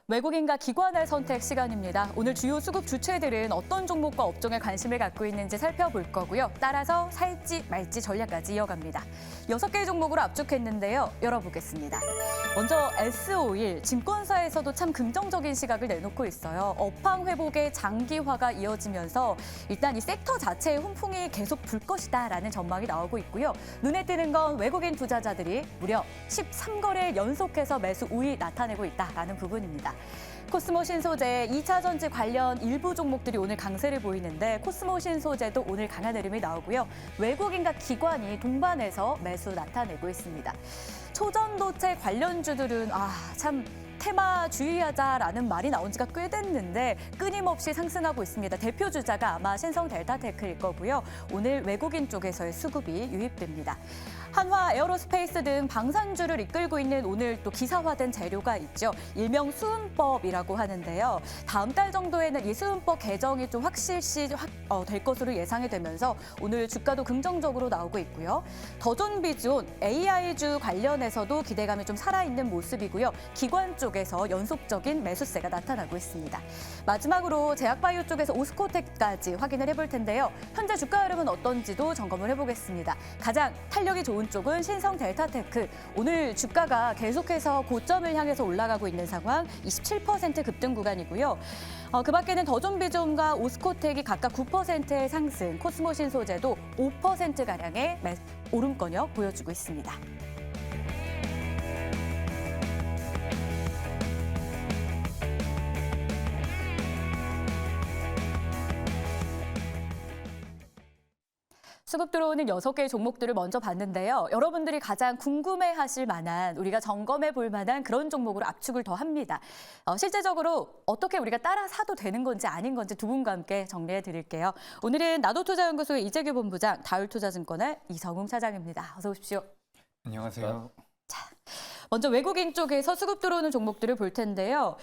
외국인과 기관의 선택 시간입니다. 오늘 주요 수급 주체들은 어떤 종목과 업종에 관심을 갖고 있는지 살펴볼 거고요. 따라서 살지 말지 전략까지 이어갑니다. 6개의 종목으로 압축했는데요. 열어보겠습니다. 먼저 S51, 증권사에서도 참 긍정적인 시각을 내놓고 있어요. 업황 회복의 장기화가 이어지면서 일단 이 섹터 자체의 훈풍이 계속 불 것이다라는 전망이 나오고 있고요. 눈에 띄는 건 외국인 투자자들이 무려 13거래일 연속해서 매수 우위 나타내고 있다라는 부분입니다. 코스모 신소재, 2차 전지 관련 일부 종목들이 오늘 강세를 보이는데 코스모 신소재도 오늘 강한 흐름이 나오고요. 외국인과 기관이 동반해서 매수 나타내고 있습니다. 초전도체 관련주들은 참 테마 주의하자라는 말이 나온 지가 꽤 됐는데 끊임없이 상승하고 있습니다. 대표 주자가 아마 신성 델타테크일 거고요. 오늘 외국인 쪽에서의 수급이 유입됩니다. 한화 에어로스페이스 등 방산주를 이끌고 있는 오늘 또 기사화된 재료가 있죠. 일명 수은법이라고 하는데요. 다음 달 정도에는 이 수은법 개정이 좀 확실시 될 것으로 예상이 되면서 오늘 주가도 긍정적으로 나오고 있고요. 더존비즈온 AI주 관련해서도 기대감이 좀 살아있는 모습이고요. 기관 쪽에서 연속적인 매수세가 나타나고 있습니다. 마지막으로 제약바이오 쪽에서 오스코텍까지 확인을 해볼 텐데요. 현재 주가 흐름은 어떤지도 점검을 해보겠습니다. 가장 탄력이 좋은 쪽은 신성 델타테크. 오늘 주가가 계속해서 고점을 향해서 올라가고 있는 상황, 27% 급등 구간이고요. 그 밖에는 더존비존과 오스코텍이 각각 9%의 상승, 코스모 신소재도 5%가량의 오름권역 보여주고 있습니다. 수급 들어오는 6개의 종목들을 먼저 봤는데요. 여러분들이 가장 궁금해하실 만한, 우리가 점검해 볼 만한 그런 종목으로 압축을 더 합니다. 실제적으로 어떻게 우리가 따라 사도 되는 건지 아닌 건지 두 분과 함께 정리해 드릴게요. 오늘은 나도투자연구소의 이재규 본부장, 다울투자증권의 이성웅 차장입니다. 어서 오십시오. 안녕하세요. 먼저 외국인 쪽에서 수급 들어오는 종목들을 볼 텐데요.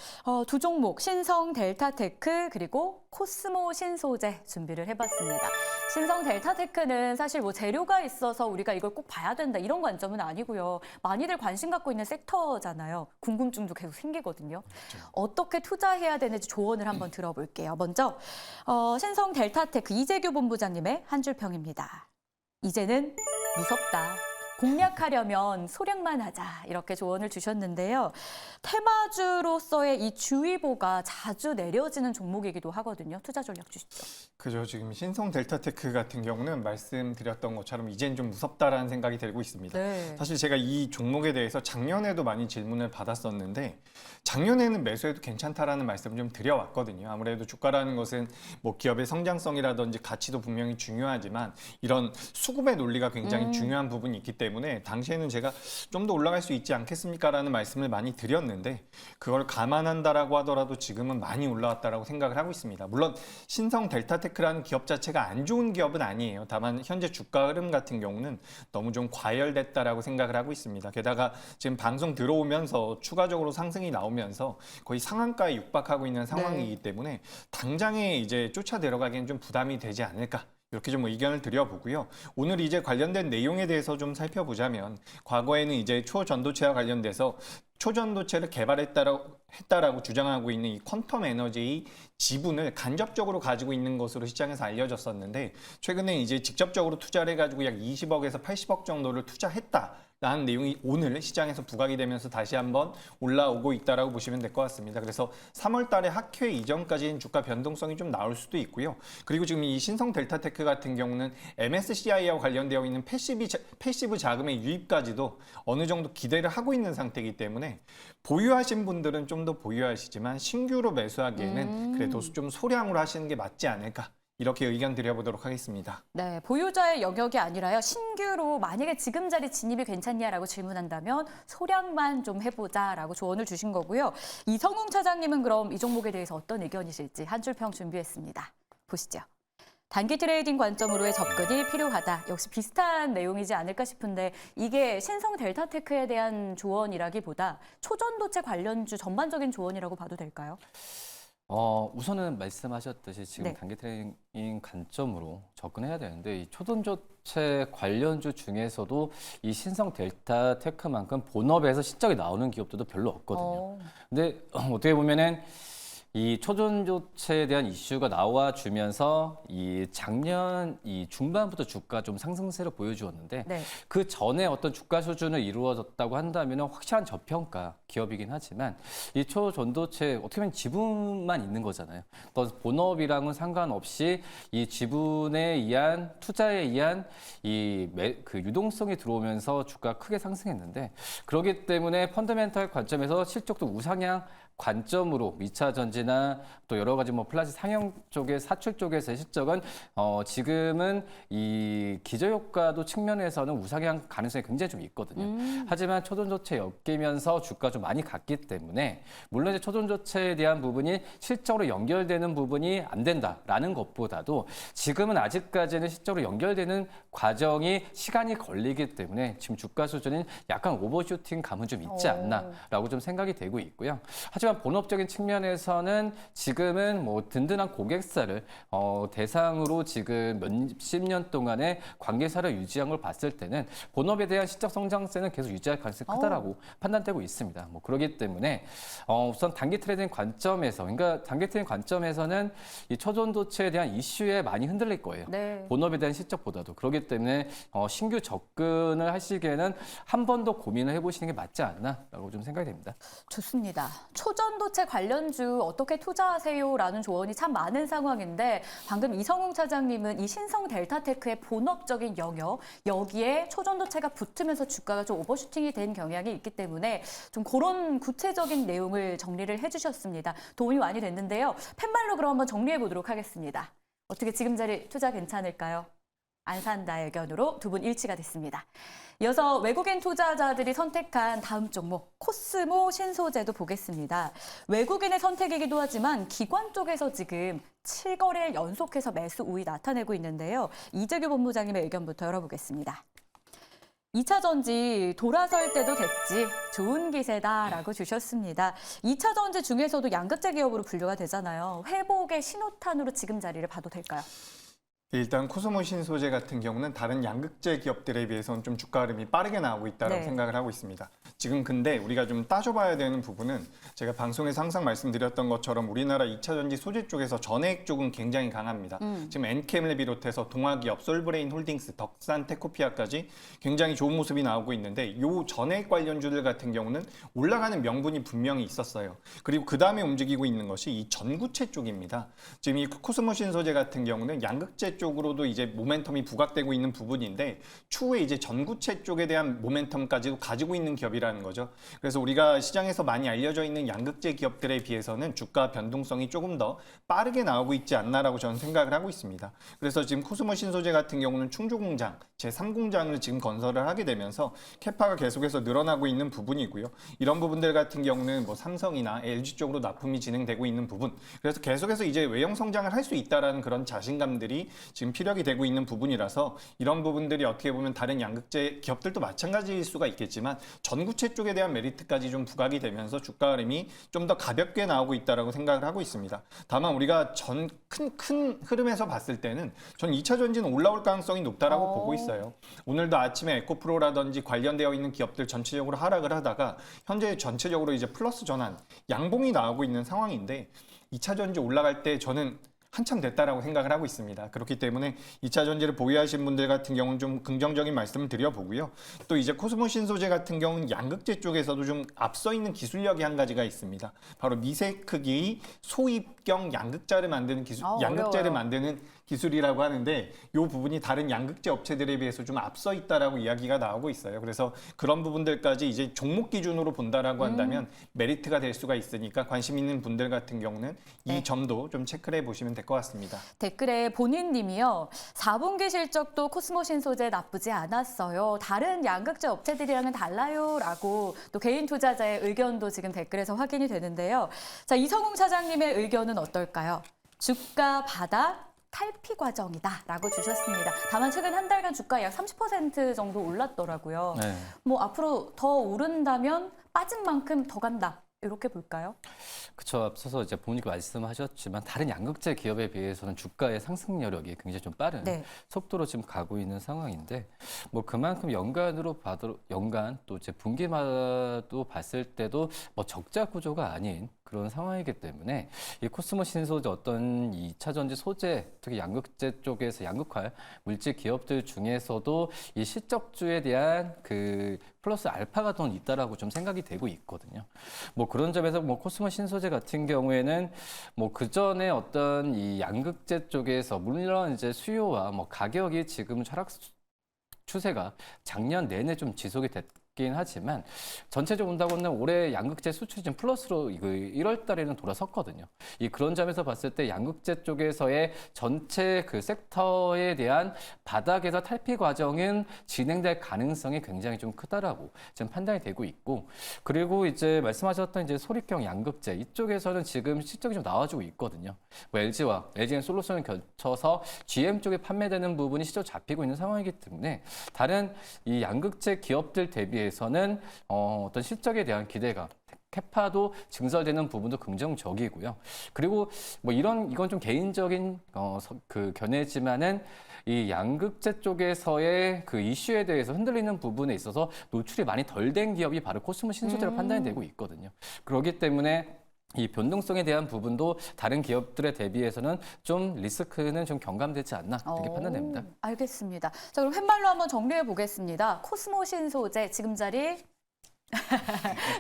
두 종목, 신성 델타테크 그리고 코스모 신소재 준비를 해봤습니다. 신성 델타테크는 사실 재료가 있어서 우리가 이걸 꼭 봐야 된다 이런 관점은 아니고요. 많이들 관심 갖고 있는 섹터잖아요. 궁금증도 계속 생기거든요. 그렇죠. 어떻게 투자해야 되는지 조언을 한번 들어볼게요. 먼저 신성 델타테크 이재규 본부장님의 한 줄 평입니다. 이제는 무섭다. 공략하려면 소량만 하자 이렇게 조언을 주셨는데요. 테마주로서의 이 주의보가 자주 내려지는 종목이기도 하거든요. 투자 전략 주시죠. 그죠. 지금 신성 델타테크 같은 경우는 말씀드렸던 것처럼 이젠 좀 무섭다라는 생각이 들고 있습니다. 네. 사실 제가 이 종목에 대해서 작년에도 많이 질문을 받았었는데 작년에는 매수해도 괜찮다라는 말씀을 좀 드려왔거든요. 아무래도 주가라는 것은 기업의 성장성이라든지 가치도 분명히 중요하지만 이런 수급의 논리가 굉장히 중요한 부분이 있기 때문에 당시에는 제가 좀 더 올라갈 수 있지 않겠습니까라는 말씀을 많이 드렸는데 그걸 감안한다라고 하더라도 지금은 많이 올라왔다라고 생각을 하고 있습니다. 물론 신성 델타테크라는 기업 자체가 안 좋은 기업은 아니에요. 다만 현재 주가 흐름 같은 경우는 너무 좀 과열됐다라고 생각을 하고 있습니다. 게다가 지금 방송 들어오면서 추가적으로 상승이 나오면서 거의 상한가에 육박하고 있는 상황이기 때문에 당장에 이제 쫓아 들어가기엔 좀 부담이 되지 않을까. 이렇게 좀 의견을 드려보고요. 오늘 이제 관련된 내용에 대해서 좀 살펴보자면 과거에는 이제 초전도체와 관련돼서 초전도체를 개발했다라고 주장하고 있는 이 퀀텀 에너지의 지분을 간접적으로 가지고 있는 것으로 시장에서 알려졌었는데 최근에 이제 직접적으로 투자를 해가지고 약 20억에서 80억 정도를 투자했다라는 내용이 오늘 시장에서 부각이 되면서 다시 한번 올라오고 있다라고 보시면 될 것 같습니다. 그래서 3월 달에 학회 이전까지는 주가 변동성이 좀 나올 수도 있고요. 그리고 지금 이 신성 델타테크 같은 경우는 MSCI와 관련되어 있는 패시브 자금의 유입까지도 어느 정도 기대를 하고 있는 상태이기 때문에 보유하신 분들은 좀 더 보유하시지만 신규로 매수하기에는 그래도 좀 소량으로 하시는 게 맞지 않을까. 이렇게 의견 드려보도록 하겠습니다. 네, 보유자의 영역이 아니라요. 신규로 만약에 지금 자리 진입이 괜찮냐라고 질문한다면 소량만 좀 해보자라고 조언을 주신 거고요. 이성웅 차장님은 그럼 이 종목에 대해서 어떤 의견이실지 한 줄 평 준비했습니다. 보시죠. 단기 트레이딩 관점으로의 접근이 필요하다. 역시 비슷한 내용이지 않을까 싶은데 이게 신성 델타테크에 대한 조언이라기보다 초전도체 관련주 전반적인 조언이라고 봐도 될까요? 우선은 말씀하셨듯이 지금 단기 트레이딩 관점으로 접근해야 되는데 이 초전도체 관련주 중에서도 이 신성 델타 테크만큼 본업에서 실적이 나오는 기업들도 별로 없거든요. 근데 어떻게 보면은 이 초전도체에 대한 이슈가 나와주면서 이 작년 이 중반부터 주가 좀 상승세를 보여주었는데 네. 그 전에 어떤 주가 수준을 이루어졌다고 한다면 확실한 저평가 기업이긴 하지만 이 초전도체 어떻게 보면 지분만 있는 거잖아요. 또 본업이랑은 상관없이 이 지분에 의한 투자에 의한 그 유동성이 들어오면서 주가가 크게 상승했는데 그렇기 때문에 펀더멘탈 관점에서 실적도 우상향 관점으로 2차 전지나 또 여러 가지 뭐 플라스틱 상용 쪽의 사출 쪽에서의 실적은 지금은 이 기저효과도 측면에서는 우상향 가능성이 굉장히 좀 있거든요. 하지만 초전도체 엮이면서 주가 좀 많이 갔기 때문에 물론 이제 초전도체에 대한 부분이 실적으로 연결되는 부분이 안 된다라는 것보다도 지금은 아직까지는 실적으로 연결되는 과정이 시간이 걸리기 때문에 지금 주가 수준은 약간 오버슈팅 감은 좀 있지 않나라고 좀 생각이 되고 있고요. 하지만 본업적인 측면에서는 지금은 뭐 든든한 고객사를 대상으로 지금 몇십 년 동안의 관계사를 유지한 걸 봤을 때는 본업에 대한 실적 성장세는 계속 유지할 가능성이 크다라고 판단되고 있습니다. 뭐 그렇기 때문에 우선 단기 트레이딩 관점에서, 그러니까 단기 트레이딩 관점에서는 이 초전도체에 대한 이슈에 많이 흔들릴 거예요. 네. 본업에 대한 실적보다도. 그렇기 때문에 신규 접근을 하시기에는 한 번 더 고민을 해보시는 게 맞지 않나라고 좀 생각이 됩니다. 좋습니다. 초전도체 관련주 어떻게 투자하세요라는 조언이 참 많은 상황인데 방금 이성웅 차장님은 이 신성 델타테크의 본업적인 영역 여기에 초전도체가 붙으면서 주가가 좀 오버슈팅이 된 경향이 있기 때문에 좀 그런 구체적인 내용을 정리를 해주셨습니다. 도움이 많이 됐는데요. 팻말로 그럼 한번 정리해 보도록 하겠습니다. 어떻게 지금 자리 투자 괜찮을까요? 안 산다의 의견으로 두 분 일치가 됐습니다. 이어서 외국인 투자자들이 선택한 다음 종목 코스모 신소재도 보겠습니다. 외국인의 선택이기도 하지만 기관 쪽에서 지금 7거래일 연속해서 매수 우위 나타내고 있는데요. 이재규 본부장님의 의견부터 열어보겠습니다. 2차 전지 돌아설 때도 됐지 좋은 기세다라고 주셨습니다. 2차 전지 중에서도 양극재 기업으로 분류가 되잖아요. 회복의 신호탄으로 지금 자리를 봐도 될까요? 일단 코스모 신소재 같은 경우는 다른 양극재 기업들에 비해서는 좀 주가 흐름이 빠르게 나오고 있다고 네. 생각을 하고 있습니다. 지금 근데 우리가 좀 따져봐야 되는 부분은 제가 방송에서 항상 말씀드렸던 것처럼 우리나라 2차 전지 소재 쪽에서 전해액 쪽은 굉장히 강합니다. 지금 엔캠을 비롯해서 동아기업, 솔브레인 홀딩스, 덕산, 테코피아까지 굉장히 좋은 모습이 나오고 있는데 이 전해액 관련주들 같은 경우는 올라가는 명분이 분명히 있었어요. 그리고 그 다음에 움직이고 있는 것이 이 전구체 쪽입니다. 지금 이 코스모 신소재 같은 경우는 양극재 쪽으로도 이제 모멘텀이 부각되고 있는 부분인데 추후에 이제 전구체 쪽에 대한 모멘텀까지도 가지고 있는 기업이라는 거죠. 그래서 우리가 시장에서 많이 알려져 있는 양극재 기업들에 비해서는 주가 변동성이 조금 더 빠르게 나오고 있지 않나라고 저는 생각을 하고 있습니다. 그래서 지금 코스모 신소재 같은 경우는 충주공장, 제3공장을 지금 건설을 하게 되면서 캐파가 계속해서 늘어나고 있는 부분이고요. 이런 부분들 같은 경우는 뭐 삼성이나 LG 쪽으로 납품이 진행되고 있는 부분. 그래서 계속해서 이제 외형 성장을 할 수 있다라는 그런 자신감들이 지금 피력이 되고 있는 부분이라서 이런 부분들이 어떻게 보면 다른 양극재 기업들도 마찬가지일 수가 있겠지만 전구체 쪽에 대한 메리트까지 좀 부각이 되면서 주가 흐름이 좀 더 가볍게 나오고 있다라고 생각을 하고 있습니다. 다만 우리가 큰 흐름에서 봤을 때는 전 2차 전지는 올라올 가능성이 높다라고 보고 있어요. 오늘도 아침에 에코프로라든지 관련되어 있는 기업들 전체적으로 하락을 하다가 현재 전체적으로 이제 플러스 전환, 양봉이 나오고 있는 상황인데 2차 전지 올라갈 때 저는 한참 됐다라고 생각을 하고 있습니다. 그렇기 때문에 2차 전지를 보유하신 분들 같은 경우는 좀 긍정적인 말씀을 드려보고요. 또 이제 코스모 신소재 같은 경우는 양극재 쪽에서도 좀 앞서 있는 기술력이 한 가지가 있습니다. 바로 미세 크기 소입경 양극재를 만드는 양극재를 만드는 기술이라고 하는데 이 부분이 다른 양극재 업체들에 비해서 좀 앞서 있다라고 이야기가 나오고 있어요. 그래서 그런 부분들까지 이제 종목 기준으로 본다라고 한다면 메리트가 될 수가 있으니까 관심 있는 분들 같은 경우는 이 점도 좀 체크를 해보시면 될 것 같습니다. 댓글에 본인님이요. 4분기 실적도 코스모 신소재 나쁘지 않았어요. 다른 양극재 업체들이랑은 달라요. 라고 또 개인 투자자의 의견도 지금 댓글에서 확인이 되는데요. 자, 이성웅 차장님의 의견은 어떨까요? 주가 바닥 탈피 과정이다라고 주셨습니다. 다만 최근 한 달간 주가 약 30% 정도 올랐더라고요. 네. 뭐 앞으로 더 오른다면 빠진 만큼 더 간다. 이렇게 볼까요? 그쵸. 앞서서 이제 부모님께 말씀하셨지만 다른 양극재 기업에 비해서는 주가의 상승 여력이 굉장히 좀 빠른 네. 속도로 지금 가고 있는 상황인데 뭐 그만큼 연간 또 이제 분기마도 봤을 때도 뭐 적자 구조가 아닌 그런 상황이기 때문에 이 코스모 신소재 어떤 이 2차 전지 소재 특히 양극재 쪽에서 양극화 물질 기업들 중에서도 이 실적주에 대한 그 플러스 알파가 더 있다라고 좀 생각이 되고 있거든요. 뭐 그런 점에서 뭐 코스모 신소재 같은 경우에는 뭐 그 전에 어떤 이 양극재 쪽에서 물론 이제 수요와 뭐 가격이 지금 하락 추세가 작년 내내 좀 지속이 됐긴 하지만 전체적으로 본다고는 올해 양극재 수출이 좀 플러스로 이거 1월 달에는 돌아섰거든요. 이 그런 점에서 봤을 때 양극재 쪽에서의 전체 그 섹터에 대한 바닥에서 탈피 과정은 진행될 가능성이 굉장히 좀 크다라고 지금 판단이 되고 있고 그리고 이제 말씀하셨던 이제 소립형 양극재 이쪽에서는 지금 실적이 좀 나와주고 있거든요. 뭐 LGN 솔루션을 거쳐서 GM 쪽에 판매되는 부분이 실적 잡히고 있는 상황이기 때문에 다른 이 양극재 기업들 대비해서는 어떤 실적에 대한 기대가 캐파도 증설되는 부분도 긍정적이고요. 그리고 뭐 이건 좀 개인적인 그 견해지만은 이 양극재 쪽에서의 그 이슈에 대해서 흔들리는 부분에 있어서 노출이 많이 덜 된 기업이 바로 코스모 신소재로 판단이 되고 있거든요. 그렇기 때문에 이 변동성에 대한 부분도 다른 기업들에 대비해서는 좀 리스크는 좀 경감되지 않나 이렇게 판단됩니다. 알겠습니다. 자, 그럼 팻말로 한번 정리해 보겠습니다. 코스모 신소재 지금 자리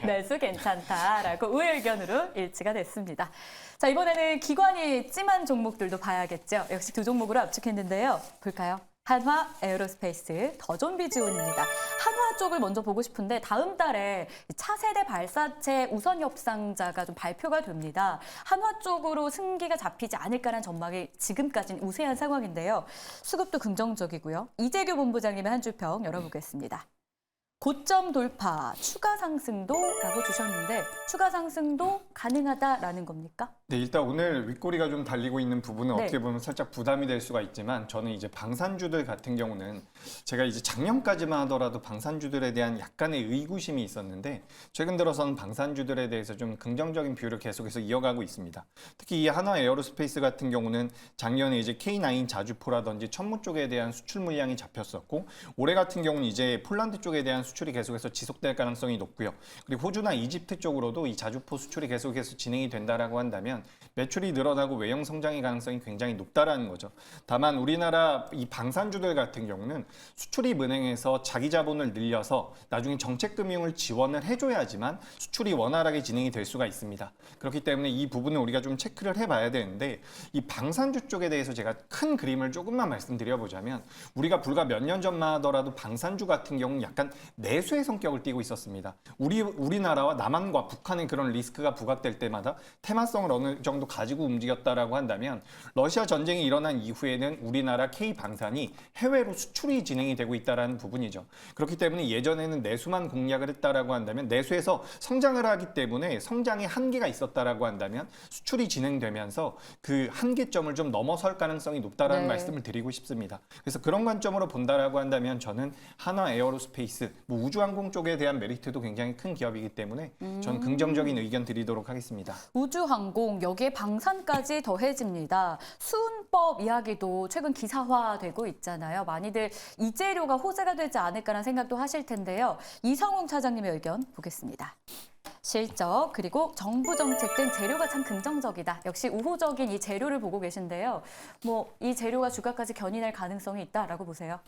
매수 괜찮다라고 우회 의견으로 일치가 됐습니다. 자, 이번에는 기관이 찜한 종목들도 봐야겠죠. 역시 두 종목으로 압축했는데요. 볼까요? 한화 에어로스페이스, 더존비지온입니다. 한화 쪽을 먼저 보고 싶은데 다음 달에 차세대 발사체 우선 협상자가 좀 발표가 됩니다. 한화 쪽으로 승기가 잡히지 않을까라는 전망이 지금까지는 우세한 상황인데요. 수급도 긍정적이고요. 이재규 본부장님의 한 줄 평 열어보겠습니다. 고점 돌파, 추가 상승도라고 주셨는데 추가 상승도 가능하다라는 겁니까? 네, 일단 오늘 윗꼬리가 좀 달리고 있는 부분은 네. 어떻게 보면 살짝 부담이 될 수가 있지만 저는 이제 방산주들 같은 경우는 제가 이제 작년까지만 하더라도 방산주들에 대한 약간의 의구심이 있었는데 최근 들어서는 방산주들에 대해서 좀 긍정적인 뷰를 계속해서 이어가고 있습니다. 특히 이 한화 에어로스페이스 같은 경우는 작년에 이제 K9 자주포라든지 천무 쪽에 대한 수출 물량이 잡혔었고 올해 같은 경우는 이제 폴란드 쪽에 대한 수출이 계속해서 지속될 가능성이 높고요. 그리고 호주나 이집트 쪽으로도 이 자주포 수출이 계속해서 진행이 된다라고 한다면 매출이 늘어나고 외형 성장의 가능성이 굉장히 높다라는 거죠. 다만 우리나라 이 방산주들 같은 경우는 수출입은행에서 자기 자본을 늘려서 나중에 정책금융을 지원을 해줘야지만 수출이 원활하게 진행이 될 수가 있습니다. 그렇기 때문에 이 부분은 우리가 좀 체크를 해봐야 되는데 이 방산주 쪽에 대해서 제가 큰 그림을 조금만 말씀드려보자면 우리가 불과 몇 년 전만 하더라도 방산주 같은 경우는 약간 내수의 성격을 띠고 있었습니다. 우리나라와 남한과 북한의 그런 리스크가 부각될 때마다 테마성을 어느 정도 가지고 움직였다라고 한다면 러시아 전쟁이 일어난 이후에는 우리나라 K방산이 해외로 수출이 진행이 되고 있다는 부분이죠. 그렇기 때문에 예전에는 내수만 공략을 했다라고 한다면 내수에서 성장을 하기 때문에 성장의 한계가 있었다라고 한다면 수출이 진행되면서 그 한계점을 좀 넘어설 가능성이 높다라는 말씀을 드리고 싶습니다. 그래서 그런 관점으로 본다라고 한다면 저는 한화 에어로스페이스, 뭐 우주항공 쪽에 대한 메리트도 굉장히 큰 기업이기 때문에 저는 긍정적인 의견 드리도록 하겠습니다. 우주항공, 여기에 방산까지 더해집니다. 수은법 이야기도 최근 기사화되고 있잖아요. 많이들 이 재료가 호재가 되지 않을까라는 생각도 하실 텐데요. 이성웅 차장님의 의견 보겠습니다. 실적 그리고 정부 정책 등 재료가 참 긍정적이다. 역시 우호적인 이 재료를 보고 계신데요. 뭐 이 재료가 주가까지 견인할 가능성이 있다라고 보세요?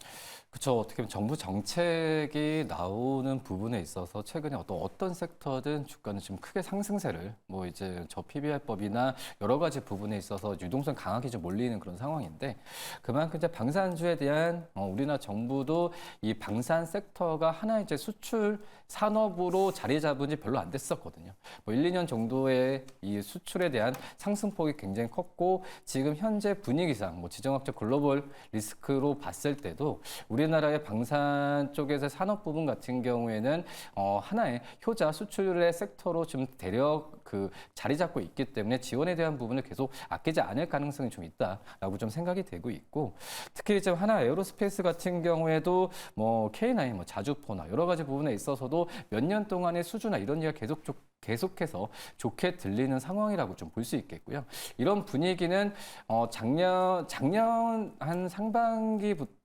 그렇죠. 어떻게 보면 정부 정책이 나오는 부분에 있어서 최근에 어떤 섹터든 주가는 지금 크게 상승세를 뭐 이제 저 PBR법이나 여러 가지 부분에 있어서 유동성 강하게 좀 몰리는 그런 상황인데 그만큼 이제 방산주에 대한 우리나라 정부도 이 방산 섹터가 하나의 이제 수출 산업으로 자리 잡은 지 별로 안 됐었거든요. 뭐 1, 2년 정도의 이 수출에 대한 상승폭이 굉장히 컸고 지금 현재 분위기상 뭐 지정학적 글로벌 리스크로 봤을 때도 우리나라의 방산 쪽에서 산업 부분 같은 경우에는 하나의 효자 수출의 섹터로 좀 대략 그 자리 잡고 있기 때문에 지원에 대한 부분을 계속 아끼지 않을 가능성이 좀 있다라고 좀 생각이 되고 있고 특히 이제 하나 에어로스페이스 같은 경우에도 뭐 K9 뭐 자주포나 여러 가지 부분에 있어서도 몇 년 동안의 수주나 이런 얘기가 계속 좀 계속해서 좋게 들리는 상황이라고 좀 볼 수 있겠고요. 이런 분위기는 작년 한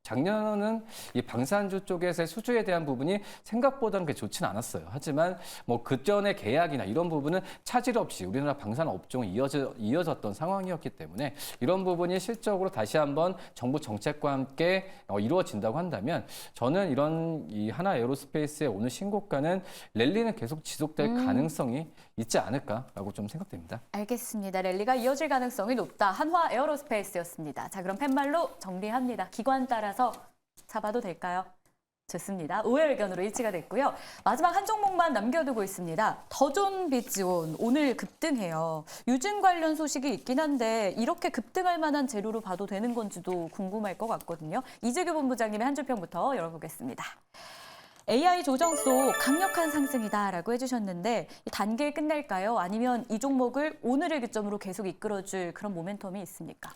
작년은 이 방산주 쪽에서의 수주에 대한 부분이 생각보다는 그렇게 좋지는 않았어요. 하지만 뭐 그전의 계약이나 이런 부분은 차질 없이 우리나라 방산 업종이 이어졌던 상황이었기 때문에 이런 부분이 실적으로 다시 한번 정부 정책과 함께 이루어진다고 한다면 저는 이런 이 하나 에어로스페이스의 오늘 신고가는 랠리는 계속 지속될 가능성이 있지 않을까라고 좀 생각됩니다. 알겠습니다. 랠리가 이어질 가능성이 높다. 한화 에어로스페이스였습니다. 자, 그럼 팻말로 정리합니다. 기관 따라서 잡아도 될까요? 좋습니다. 5회 의견으로 일치가 됐고요. 마지막 한 종목만 남겨두고 있습니다. 더존 비즈온 오늘 급등해요. 유증 관련 소식이 있긴 한데 이렇게 급등할 만한 재료로 봐도 되는 건지도 궁금할 것 같거든요. 이재규 본부장님의 한 줄평부터 열어보겠습니다. AI 조정소 강력한 상승이다라고 해주셨는데 단계에 끝낼까요? 아니면 이 종목을 오늘을 기점으로 계속 이끌어줄 그런 모멘텀이 있습니까?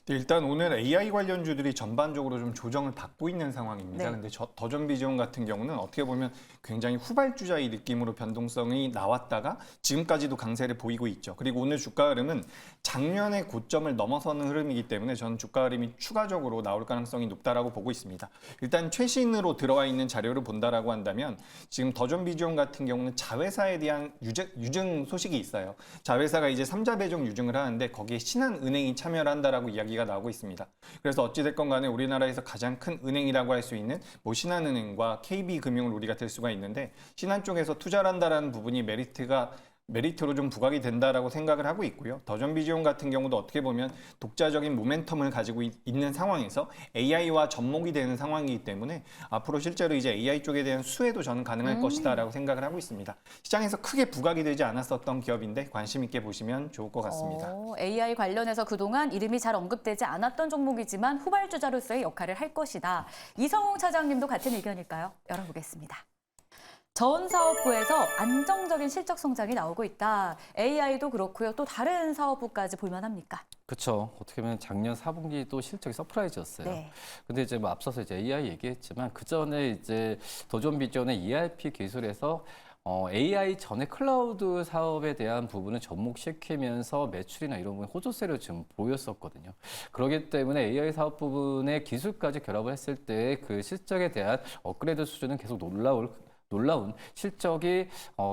일단 오늘 AI 관련주들이 전반적으로 좀 조정을 받고 있는 상황입니다. 네. 근데 더존비지온 같은 경우는 어떻게 보면 굉장히 후발주자의 느낌으로 변동성이 나왔다가 지금까지도 강세를 보이고 있죠. 그리고 오늘 주가 흐름은 작년의 고점을 넘어서는 흐름이기 때문에 저는 주가 흐름이 추가적으로 나올 가능성이 높다라고 보고 있습니다. 일단 최신으로 들어와 있는 자료를 본다라고 한다면 지금 더존비지온 같은 경우는 자회사에 대한 유증 소식이 있어요. 자회사가 이제 3자 배정 유증을 하는데 거기에 신한은행이 참여를 한다라고 이야기가 나오고 있습니다. 그래서 어찌됐건 간에 우리나라에서 가장 큰 은행이라고 할 수 있는 뭐 신한은행과 KB금융을 우리가 들 수가 있는데 신한 쪽에서 투자를 한다라는 부분이 메리트로 좀 부각이 된다라고 생각을 하고 있고요. 더존비지온 같은 경우도 어떻게 보면 독자적인 모멘텀을 가지고 있는 상황에서 AI와 접목이 되는 상황이기 때문에 앞으로 실제로 이제 AI 쪽에 대한 수혜도 저는 가능할 것이다라고 생각을 하고 있습니다. 시장에서 크게 부각이 되지 않았었던 기업인데 관심 있게 보시면 좋을 것 같습니다. AI 관련해서 그동안 이름이 잘 언급되지 않았던 종목이지만 후발주자로서의 역할을 할 것이다. 이성웅 차장님도 같은 의견일까요? 열어보겠습니다. 전 사업부에서 안정적인 실적 성장이 나오고 있다. AI도 그렇고요. 또 다른 사업부까지 볼만합니까? 그렇죠. 어떻게 보면 작년 4분기도 실적이 서프라이즈였어요. 네. 근데 이제 뭐 앞서서 이제 AI 얘기했지만 그 전에 이제 더존비전의 ERP 기술에서 AI 전에 클라우드 사업에 대한 부분을 접목시키면서 매출이나 이런 부분 호조세를 좀 보였었거든요. 그렇기 때문에 AI 사업 부분의 기술까지 결합을 했을 때 그 실적에 대한 업그레이드 수준은 계속 놀라운 실적이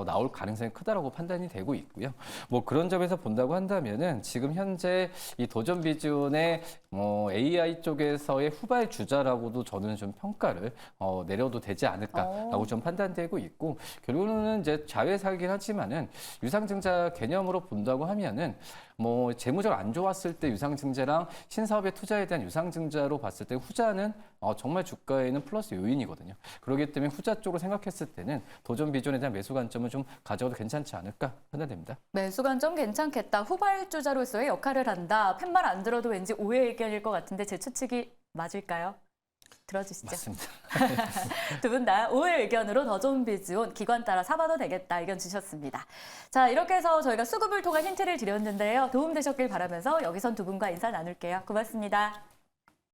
나올 가능성이 크다라고 판단이 되고 있고요. 뭐 그런 점에서 본다고 한다면은 지금 현재 이 더존비전의 AI 쪽에서의 후발 주자라고도 저는 좀 평가를 내려도 되지 않을까라고 좀 판단되고 있고 결국은 이제 자회사이긴 하지만은 유상증자 개념으로 본다고 하면은 뭐 재무적으로 안 좋았을 때 유상증자랑 신사업의 투자에 대한 유상증자로 봤을 때 후자는 정말 주가에는 플러스 요인이거든요. 그렇기 때문에 후자 쪽으로 생각했을 때는 더존비전에 대한 매수 관점을 좀 가져도 괜찮지 않을까 판단됩니다. 매수 관점 괜찮겠다. 후발주자로서의 역할을 한다. 팻말 안 들어도 왠지 오해 의견일 것 같은데 제 추측이 맞을까요? 들어주시죠. 맞습니다. 두 분 다 오해 의견으로 더존비즈온 기관 따라 사봐도 되겠다 의견 주셨습니다. 자, 이렇게 해서 저희가 수급을 통한 힌트를 드렸는데요. 도움되셨길 바라면서 여기선 두 분과 인사 나눌게요. 고맙습니다.